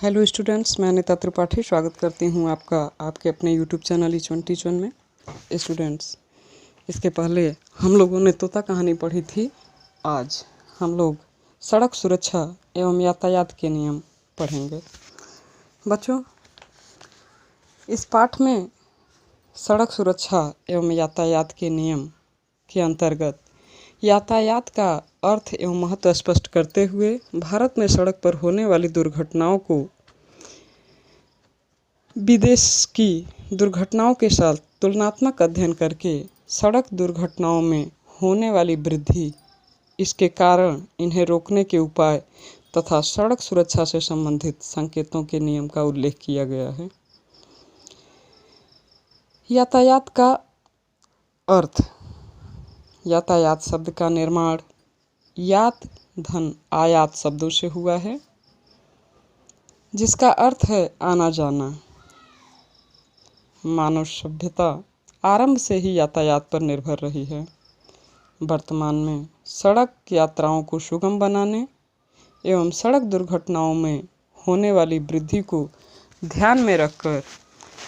Hello students, मैं अनिता त्रिपाठी स्वागत करती हूँ आपका आपके अपने यूट्यूब चैनल E21 में। स्टूडेंट्स, इसके पहले हम लोगों ने तोता कहानी पढ़ी थी। आज हम लोग सड़क सुरक्षा एवं यातायात के नियम पढ़ेंगे। बच्चों, इस पाठ में सड़क सुरक्षा एवं यातायात के नियम के अंतर्गत यातायात का अर्थ एवं महत्व स्पष्ट करते हुए भारत में सड़क पर होने वाली दुर्घटनाओं को विदेश की दुर्घटनाओं के साथ तुलनात्मक अध्ययन करके सड़क दुर्घटनाओं में होने वाली वृद्धि, इसके कारण, इन्हें रोकने के उपाय तथा सड़क सुरक्षा से संबंधित संकेतों के नियम का उल्लेख किया गया है। यातायात का अर्थ। यातायात शब्द का निर्माण यात धन आयात शब्दों से हुआ है, जिसका अर्थ है आना जाना। मानव सभ्यता आरंभ से ही यातायात पर निर्भर रही है। वर्तमान में सड़क यात्राओं को सुगम बनाने एवं सड़क दुर्घटनाओं में होने वाली वृद्धि को ध्यान में रखकर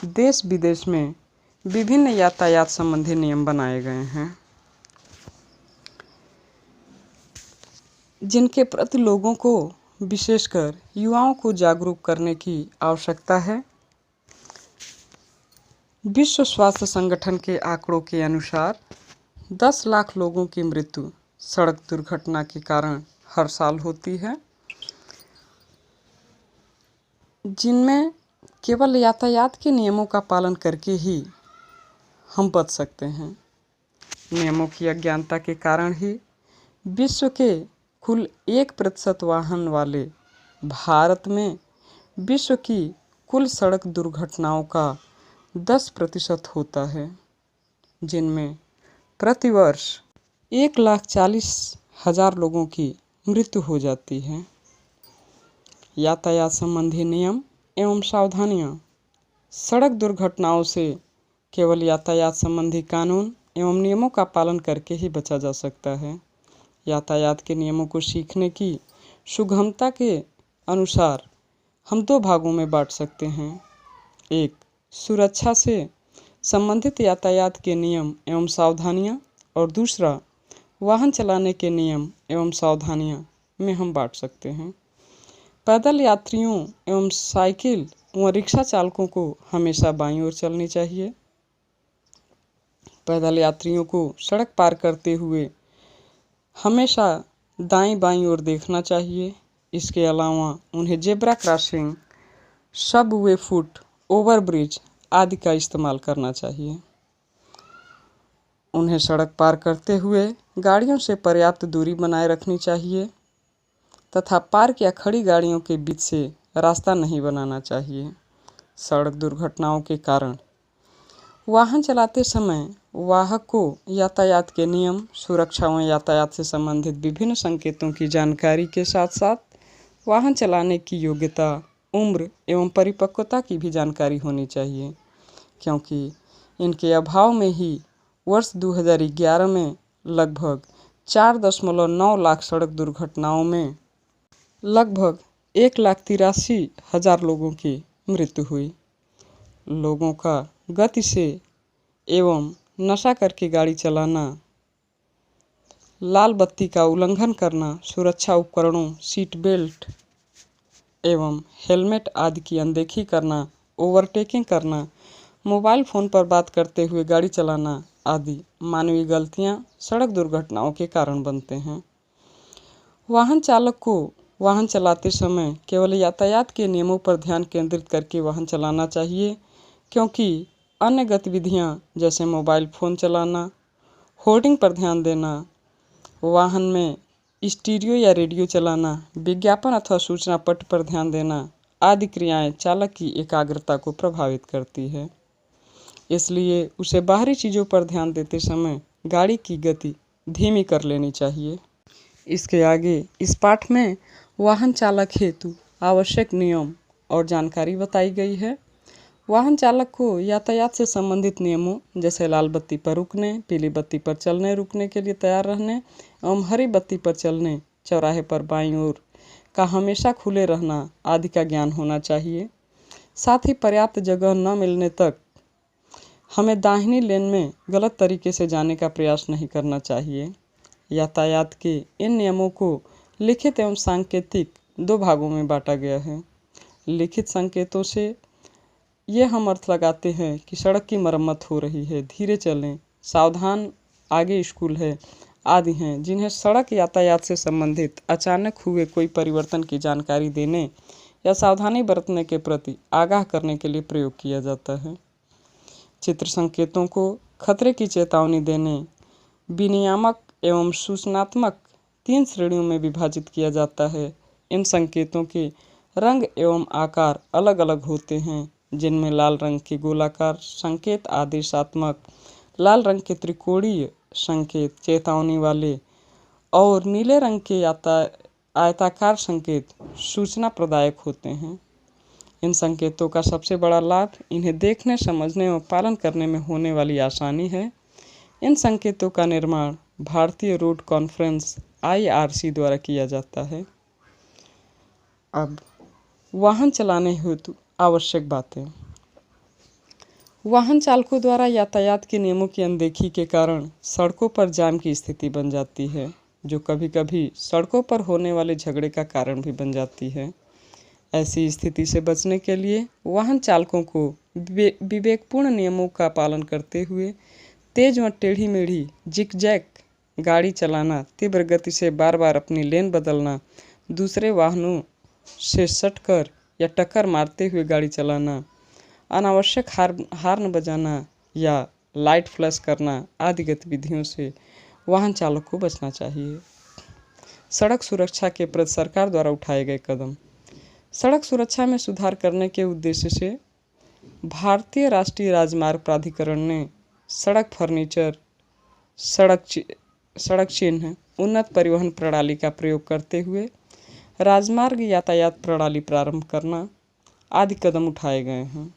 देश विदेश में विभिन्न यातायात संबंधी नियम बनाए गए हैं, जिनके प्रति लोगों को, विशेषकर युवाओं को जागरूक करने की आवश्यकता है। विश्व स्वास्थ्य संगठन के आंकड़ों के अनुसार 10 लाख लोगों की मृत्यु सड़क दुर्घटना के कारण हर साल होती है, जिनमें केवल यातायात के नियमों का पालन करके ही हम बच सकते हैं। नियमों की अज्ञानता के कारण ही विश्व के कुल 1% वाहन वाले भारत में विश्व की कुल सड़क दुर्घटनाओं का 10% होता है, जिनमें प्रतिवर्ष 1,40,000 लोगों की मृत्यु हो जाती है। यातायात संबंधी नियम एवं सावधानियाँ। सड़क दुर्घटनाओं से केवल यातायात संबंधी कानून एवं नियमों का पालन करके ही बचा जा सकता है। यातायात के नियमों को सीखने की सुगमता के अनुसार हम 2 भागों में बांट सकते हैं। एक, सुरक्षा से संबंधित यातायात के नियम एवं सावधानियाँ, और दूसरा, वाहन चलाने के नियम एवं सावधानियाँ में हम बांट सकते हैं। पैदल यात्रियों एवं साइकिल व रिक्शा चालकों को हमेशा बाईं ओर चलनी चाहिए। पैदल यात्रियों को सड़क पार करते हुए हमेशा दाईं बाईं ओर देखना चाहिए। इसके अलावा उन्हें zebra crossing, Subway foot overbridge आदि का इस्तेमाल करना चाहिए। उन्हें सड़क पार करते हुए गाड़ियों से पर्याप्त दूरी बनाए रखनी चाहिए तथा पार्क या खड़ी गाड़ियों के बीच से रास्ता नहीं बनाना चाहिए। सड़क दुर्घटनाओं के कारण वाहन चलाते समय वाहक को यातायात के नियम, सुरक्षा व यातायात से संबंधित विभिन्न संकेतों की जानकारी के साथ साथ वाहन चलाने की योग्यता, उम्र एवं परिपक्वता की भी जानकारी होनी चाहिए, क्योंकि इनके अभाव में ही वर्ष 2011 में लगभग 4.9 लाख सड़क दुर्घटनाओं में लगभग 1,83,000 लोगों की मृत्यु हुई। लोगों का गति से एवं नशा करके गाड़ी चलाना, लाल बत्ती का उल्लंघन करना, सुरक्षा उपकरणों, सीट बेल्ट एवं हेलमेट आदि की अनदेखी करना, ओवरटेकिंग करना, मोबाइल फ़ोन पर बात करते हुए गाड़ी चलाना आदि मानवीय गलतियां सड़क दुर्घटनाओं के कारण बनते हैं। वाहन चालक को वाहन चलाते समय केवल यातायात के नियमों पर ध्यान केंद्रित करके वाहन चलाना चाहिए, क्योंकि अन्य गतिविधियां जैसे मोबाइल फ़ोन चलाना, होर्डिंग पर ध्यान देना, वाहन में स्टीरियो या रेडियो चलाना, विज्ञापन अथवा सूचना पट पर ध्यान देना आदि क्रियाएं चालक की एकाग्रता को प्रभावित करती है। इसलिए उसे बाहरी चीज़ों पर ध्यान देते समय गाड़ी की गति धीमी कर लेनी चाहिए। इसके आगे इस पाठ में वाहन चालक हेतु आवश्यक नियम और जानकारी बताई गई है। वाहन चालक को यातायात से संबंधित नियमों जैसे लाल बत्ती पर रुकने, पीली बत्ती पर चलने रुकने के लिए तैयार रहने एवं हरी बत्ती पर चलने, चौराहे पर बाईं ओर का हमेशा खुले रहना आदि का ज्ञान होना चाहिए। साथ ही पर्याप्त जगह न मिलने तक हमें दाहिनी लेन में गलत तरीके से जाने का प्रयास नहीं करना चाहिए। यातायात के इन नियमों को लिखित एवं सांकेतिक दो भागों में बांटा गया है। लिखित संकेतों से ये हम अर्थ लगाते हैं कि सड़क की मरम्मत हो रही है, धीरे चलें, सावधान, आगे स्कूल है आदि हैं, जिन्हें सड़क यातायात से संबंधित अचानक हुए कोई परिवर्तन की जानकारी देने या सावधानी बरतने के प्रति आगाह करने के लिए प्रयोग किया जाता है। चित्र संकेतों को खतरे की चेतावनी देने, विनियामक एवं सूचनात्मक 3 श्रेणियों में विभाजित किया जाता है। इन संकेतों के रंग एवं आकार अलग अलग होते हैं, जिनमें लाल रंग के गोलाकार संकेत आदेशात्मक, लाल रंग के त्रिकोणीय संकेत चेतावनी वाले और नीले रंग के आयताकार संकेत सूचना प्रदायक होते हैं। इन संकेतों का सबसे बड़ा लाभ इन्हें देखने, समझने और पालन करने में होने वाली आसानी है। इन संकेतों का निर्माण भारतीय रोड कॉन्फ्रेंस IRC द्वारा किया जाता है। अब वाहन चलाने हेतु आवश्यक बातें। वाहन चालकों द्वारा यातायात के नियमों की अनदेखी के कारण सड़कों पर जाम की स्थिति बन जाती है, जो कभी कभी सड़कों पर होने वाले झगड़े का कारण भी बन जाती है। ऐसी स्थिति से बचने के लिए वाहन चालकों को विवेकपूर्ण नियमों का पालन करते हुए तेज व टेढ़ी मेढ़ी जिगजैग गाड़ी चलाना, तीव्र गति से बार बार अपनी लेन बदलना, दूसरे वाहनों से सटकर या टक्कर मारते हुए गाड़ी चलाना, अनावश्यक हार्न बजाना या लाइट फ्लैश करना आदि गतिविधियों से वाहन चालक को बचना चाहिए। सड़क सुरक्षा के प्रति सरकार द्वारा उठाए गए कदम। सड़क सुरक्षा में सुधार करने के उद्देश्य से भारतीय राष्ट्रीय राजमार्ग प्राधिकरण ने सड़क फर्नीचर, सड़क चिन्ह, उन्नत परिवहन प्रणाली का प्रयोग करते हुए राजमार्ग यातायात प्रणाली प्रारंभ करना आदि कदम उठाए गए हैं।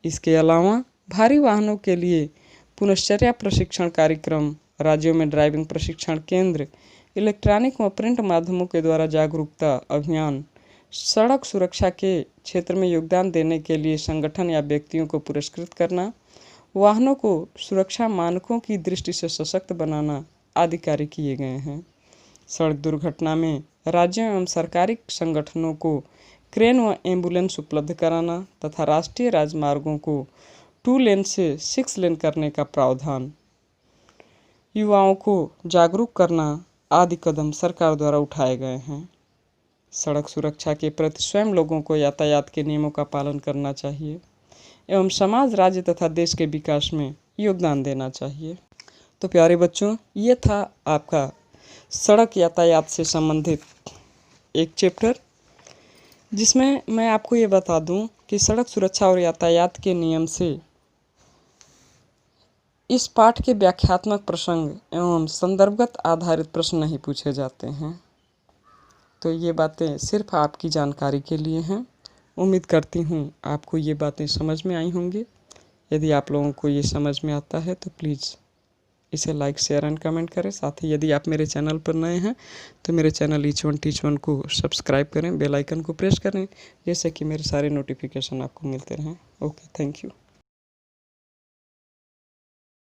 इसके अलावा भारी वाहनों के लिए पुनश्चर्या प्रशिक्षण कार्यक्रम, राज्यों में ड्राइविंग प्रशिक्षण केंद्र, इलेक्ट्रॉनिक व प्रिंट माध्यमों के द्वारा जागरूकता अभियान, सड़क सुरक्षा के क्षेत्र में योगदान देने के लिए संगठन या व्यक्तियों को पुरस्कृत करना, वाहनों को सुरक्षा मानकों की दृष्टि से सशक्त बनाना आदि कार्य किए गए हैं। सड़क दुर्घटना में राज्यों एवं सरकारी संगठनों को क्रेन व एम्बुलेंस उपलब्ध कराना तथा राष्ट्रीय राजमार्गों को 2 लेन से 6 लेन करने का प्रावधान, युवाओं को जागरूक करना आदि कदम सरकार द्वारा उठाए गए हैं। सड़क सुरक्षा के प्रति स्वयं लोगों को यातायात के नियमों का पालन करना चाहिए एवं समाज, राज्य तथा देश के विकास में योगदान देना चाहिए। तो प्यारे बच्चों, ये था आपका सड़क यातायात से संबंधित एक चैप्टर, जिसमें मैं आपको ये बता दूं कि सड़क सुरक्षा और यातायात के नियम से इस पाठ के व्याख्यात्मक प्रसंग एवं संदर्भगत आधारित प्रश्न नहीं पूछे जाते हैं। तो ये बातें सिर्फ आपकी जानकारी के लिए हैं। उम्मीद करती हूँ आपको ये बातें समझ में आई होंगी। यदि आप लोगों को ये समझ में आता है तो प्लीज़ इसे लाइक, शेयर एंड कमेंट करें। साथ ही यदि आप मेरे चैनल पर नए हैं तो मेरे channel each one teach one को सब्सक्राइब करें, बेल आइकन को प्रेस करें, जिससे कि मेरे सारे नोटिफिकेशन आपको मिलते रहें। Okay, thank you.